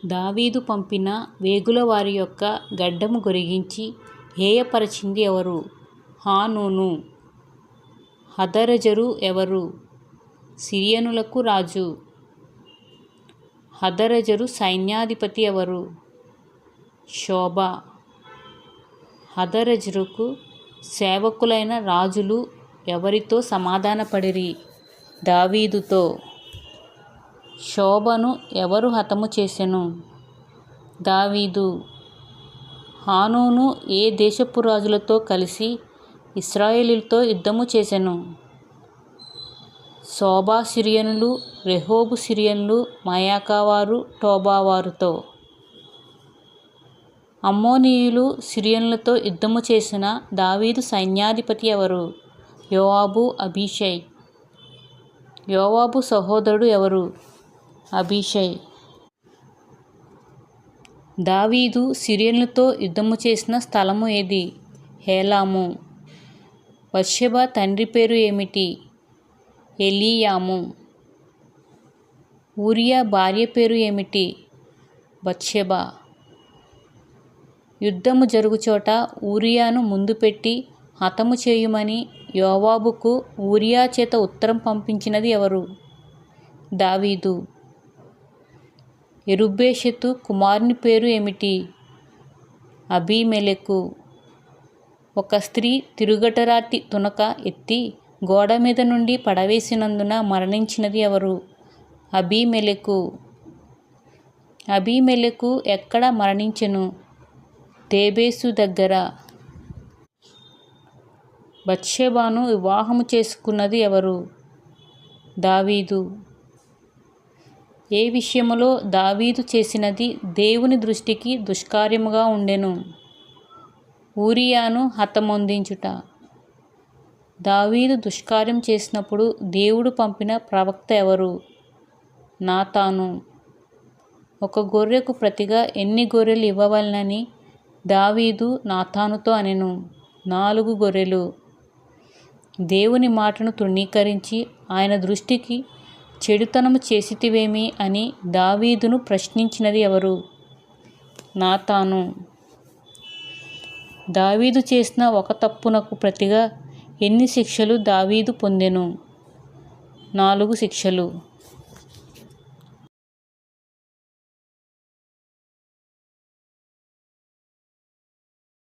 దావీదు పంపిన వేగుల వారి యొక్క గడ్డము గొరిగించి హేయపరచింది ఎవరు? హానూను. హదరెజరు ఎవరు? సిరియనులకు రాజు. హదరెజరు సైన్యాధిపతి ఎవరు? శోబ. హదరెజరుకు సేవకులైన రాజులు ఎవరితో సమాధానపడిరి? దావీదుతో. శోబను ఎవరు హతము చేసెను? దావీదు. హానూను ఏ దేశపు రాజులతో కలిసి ఇశ్రాయేలీయులతో యుద్ధము చేసెను? శోబా సిరియనులు, రెహోబు సిరియనులు, మయాకావారు, టోబావారుతో. అమ్మోనీయులు సిరియనులతో యుద్ధము చేసిన దావీదు సైన్యాధిపతి ఎవరు? యోవాబు, అబీషై. యోవాబు సహోదరుడు ఎవరు? అబీషై. దావీదు సిరియనులతో యుద్ధము చేసిన స్థలము ఏది? హేలాము. బత్షెబ తండ్రి పేరు ఏమిటి? ఎలీయాము. ఊరియా భార్య పేరు ఏమిటి? బత్షెబ. యుద్ధము జరుగుచోట ఊరియాను ముందు పెట్టి హతము చేయుమని యోవాబుకు ఊరియా చేత ఉత్తరం పంపించినది ఎవరు? దావీదు. యెరుబ్బెషెతు కుమారుని పేరు ఏమిటి? అబీమెలెకు. ఒక స్త్రీ తిరుగటరాతి తునక ఎత్తి గోడ మీద నుండి పడవేసినందున మరణించినది ఎవరు? అబీమెలెకు. అబీమెలెకు ఎక్కడ మరణించెను? తేబేసు దగ్గర. బత్షెబను వివాహము చేసుకున్నది ఎవరు? దావీదు. ఏ విషయములో దావీదు చేసినది దేవుని దృష్టికి దుష్కార్యముగా ఉండెను? ఊరియాను హతమొందించుట. దావీదు దుష్కార్యం చేసినప్పుడు దేవుడు పంపిన ప్రవక్త ఎవరు? నాతాను. ఒక గొర్రెకు ప్రతిగా ఎన్ని గొర్రెలు ఇవ్వవలెనని దావీదు నాతానుతో అనెను? 4 గొర్రెలు. దేవుని మాటను తృణీకరించి ఆయన దృష్టికి చెడుతనము చేసితివేమి అని దావీదును ప్రశ్నించినది ఎవరు? నాతాను. దావీదు చేసిన ఒక తప్పునకు ప్రతిగా ఎన్ని శిక్షలు దావీదు పొందెను? 4 శిక్షలు.